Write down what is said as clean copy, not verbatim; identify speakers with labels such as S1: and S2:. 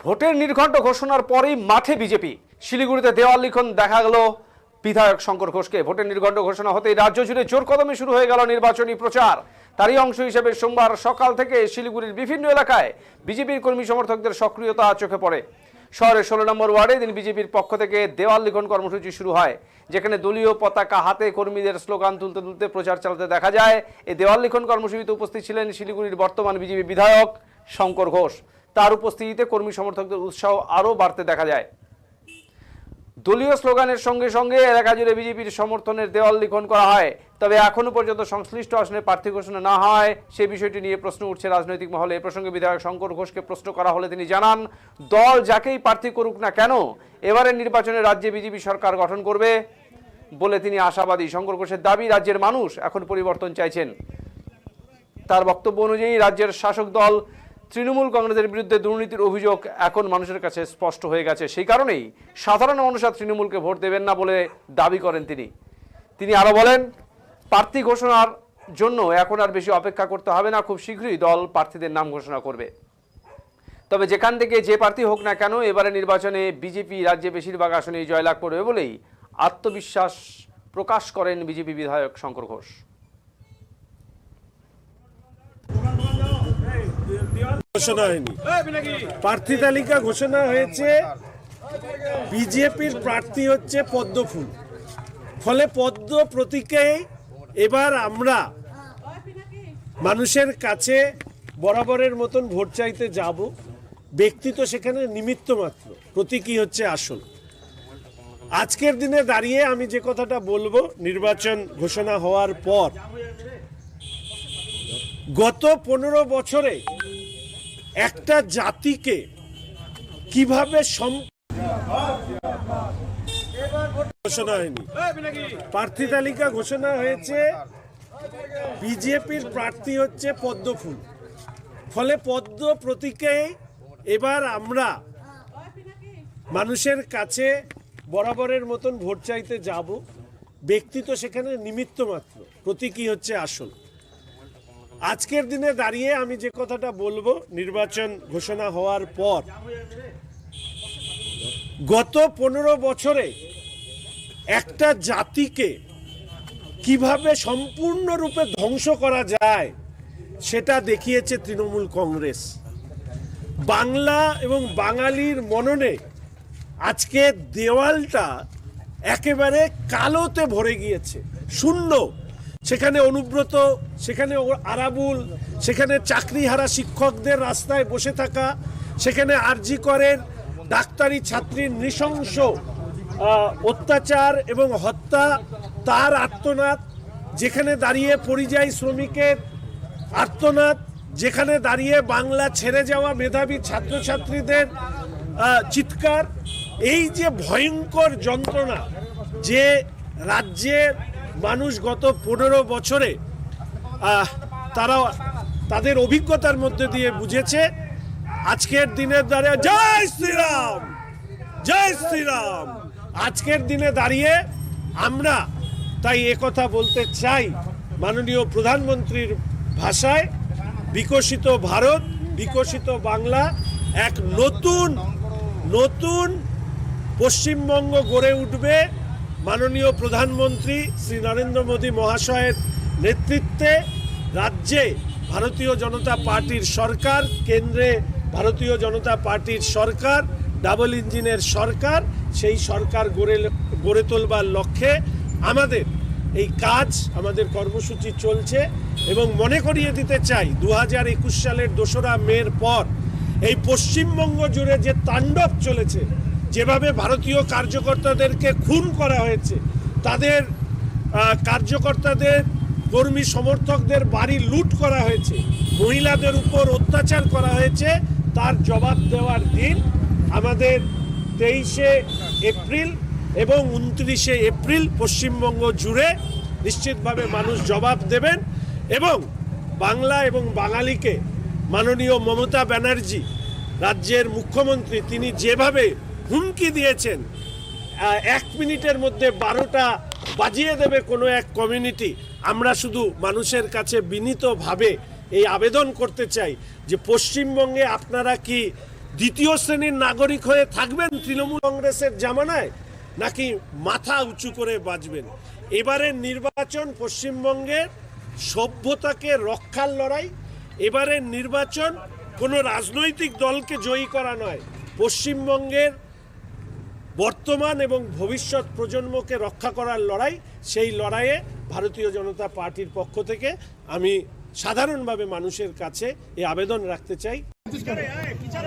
S1: ভোটের নির্ঘণ্ট ঘোষণার পরেই মাঠে বিজেপি। শিলিগুড়িতে দেওয়াল লিখন দেখা গেল বিধায়ক শঙ্কর ঘোষকে। ভোটের নির্ঘণ্ট ঘোষণা হতেই রাজ্য জুড়ে জোর কদমে শুরু হয়ে গেল নির্বাচনী প্রচার। তারই অংশ হিসেবে সোমবার সকাল থেকে শিলিগুড়ির বিভিন্ন এলাকায় বিজেপির কর্মী সমর্থকদের সক্রিয়তা চোখে পড়ে। শহরের 16 নম্বর ওয়ার্ডে দিন বিজেপির পক্ষ থেকে দেওয়াল লিখন কর্মসূচি শুরু হয়, যেখানে দলীয় পতাকা হাতে কর্মীদের স্লোগান তুলতে তুলতে প্রচার চালাতে দেখা যায়। এই দেওয়াল লিখন কর্মসূচিতে উপস্থিত ছিলেন শিলিগুড়ির বর্তমান বিজেপি বিধায়ক শঙ্কর ঘোষ। তার উপস্থিতিতে কর্মী সমর্থকদের উৎসাহ আরও বাড়তে দেখা যায়। দলীয় স্লোগানের সঙ্গে সঙ্গে এলাকা জুড়ে বিজেপির সমর্থনের দেওয়াল লিখন করা হয়। তবে এখনো পর্যন্ত সংশ্লিষ্ট আসনে প্রার্থী ঘোষণা না হয় সেই বিষয়টি নিয়ে প্রশ্ন উঠছে রাজনৈতিক মহলে। এ প্রসঙ্গে বিধায়ক শঙ্কর ঘোষকে প্রশ্ন করা হলে তিনি জানান, দল যাকেই প্রার্থী করুক না কেন এবারের নির্বাচনে রাজ্যে বিজেপি সরকার গঠন করবে বলে তিনি আশাবাদী। শঙ্কর ঘোষের দাবি, রাজ্যের মানুষ এখন পরিবর্তন চাইছেন। তার বক্তব্য অনুযায়ী রাজ্যের শাসক দল তৃণমূল কংগ্রেসের বিরুদ্ধে দুর্নীতির অভিযোগ এখন মানুষের কাছে স্পষ্ট হয়ে গেছে। সেই কারণেই সাধারণ মানুষ আর তৃণমূলকে ভোট দেবেন না বলে দাবি করেন তিনি আরো বলেন, প্রার্থী ঘোষণার জন্য এখন আর বেশি অপেক্ষা করতে হবে না, খুব শীঘ্রই দল প্রার্থীদের নাম ঘোষণা করবে। তবে যেখান থেকে যে প্রার্থী হোক না কেন এবারে নির্বাচনে বিজেপি রাজ্যে বেশিরভাগ আসনেই জয়লাভ করবে বলেই আত্মবিশ্বাস প্রকাশ করেন বিজেপি বিধায়ক শঙ্কর ঘোষ।
S2: ঘোষণা হয়নি, প্রার্থী তালিকা ঘোষণা হয়েছে। বিজেপির প্রার্থী হচ্ছে পদ্ম ফুল, ফলে পদ্ম প্রতীকে এবার আমরা মানুষের কাছে বরাবরের মতন ভোট চাইতে যাব। ব্যক্তি তো সেখানে নিমিত্ত মাত্র, প্রতীকই হচ্ছে আসল। আজকের দিনে দাঁড়িয়ে আমি যে কথাটা বলবো, নির্বাচন ঘোষণা হওয়ার পর গত 15 বছরে একটা জাতিকে কিভাবে ঘোষণা হয়নি, প্রার্থী তালিকা ঘোষণা হয়েছে। বিজেপির প্রার্থী হচ্ছে পদ্ম ফুল, ফলে পদ্ম প্রতীকে এবার আমরা মানুষের কাছে বরাবরের মতন ভোট চাইতে যাব। ব্যক্তি তো সেখানে নিমিত্ত মাত্র, প্রতীকই হচ্ছে আসল। আজকের দিনে দাঁড়িয়ে আমি যে কথাটা বলবো, নির্বাচন ঘোষণা হওয়ার পর গত 15 বছরে একটা জাতিকে কিভাবে সম্পূর্ণরূপে ধ্বংস করা যায় সেটা দেখিয়েছে তৃণমূল কংগ্রেস। বাংলা এবং বাঙালির মননে আজকে দেওয়ালটা একেবারে কালোতে ভরে গিয়েছে, শূন্য। সেখানে অনুব্রত, সেখানে আরাবুল, সেখানে চাকরিহারা শিক্ষকদের রাস্তায় বসে থাকা, সেখানে আরজি করের ডাক্তারি ছাত্রীর নৃশংস অত্যাচার এবং হত্যা, তার আর্তনাদ, যেখানে দাঁড়িয়ে পরিযায়ী শ্রমিকের আর্তনাদ, যেখানে দাঁড়িয়ে বাংলা ছেড়ে যাওয়া মেধাবী ছাত্রছাত্রীদের চিৎকার, এই যে ভয়ঙ্কর যন্ত্রণা যে রাজ্যের মানুষ গত 15 বছরে তারা তাদের অভিজ্ঞতার মধ্যে দিয়ে বুঝেছে। আজকের দিনে দাঁড়িয়ে জয় শ্রীরাম, জয় শ্রীরাম। আজকের দিনে দাঁড়িয়ে আমরা তাই একথা বলতে চাই, মাননীয় প্রধানমন্ত্রীর ভাষায়, বিকশিত ভারত, বিকশিত বাংলা, এক নতুন পশ্চিমবঙ্গ গড়ে উঠবে মাননীয় প্রধানমন্ত্রী শ্রী নরেন্দ্র মোদী মহাশয়ের নেতৃত্বে। রাজ্যে ভারতীয় জনতা পার্টির সরকার, কেন্দ্রে ভারতীয় জনতা পার্টির সরকার, ডাবল ইঞ্জিনের সরকার, সেই সরকার গড়ে তোলবার লক্ষ্যে আমাদের এই কাজ আমাদের কর্মসূচি চলছে এবং মনে করিয়ে দিতে চাই 2021 সালের 2রা মের পর এই পশ্চিমবঙ্গ জুড়ে যে তাণ্ডব চলেছে, যেভাবে ভারতীয় কার্যকর্তাদেরকে খুন করা হয়েছে, তাদের কার্যকর্তাদের কর্মী সমর্থকদের বাড়ি লুট করা হয়েছে, মহিলাদের উপর অত্যাচার করা হয়েছে, তার জবাব দেওয়ার দিন আমাদের 23শে এপ্রিল এবং 29শে এপ্রিল পশ্চিমবঙ্গ জুড়ে নিশ্চিতভাবে মানুষ জবাব দেবেন। এবং বাংলা এবং বাঙালিকে মাননীয় মমতা ব্যানার্জি রাজ্যের মুখ্যমন্ত্রী তিনি যেভাবে হুমকি দিয়েছেন 1 মিনিটের মধ্যে 12টা বাজিয়ে দেবে কোনো এক কমিউনিটি, আমরা শুধু মানুষের কাছে বিনীতভাবে এই আবেদন করতে চাই যে পশ্চিমবঙ্গে আপনারা কি দ্বিতীয় শ্রেণীর নাগরিক হয়ে থাকবেন তৃণমূল কংগ্রেসের জামানায়, নাকি মাথা উঁচু করে বাঁচবেন? এবারের নির্বাচন পশ্চিমবঙ্গের সভ্যতাকে রক্ষার লড়াই। এবারের নির্বাচন কোনো রাজনৈতিক দলকে জয়ী করা নয়, পশ্চিমবঙ্গের বর্তমান এবং ভবিষ্যৎ প্রজন্মকে রক্ষা করার লড়াই। সেই লড়াইয়ে ভারতীয় জনতা পার্টির পক্ষ থেকে আমি সাধারণভাবে মানুষের কাছে এই আবেদন রাখতে চাই।
S3: পিছনে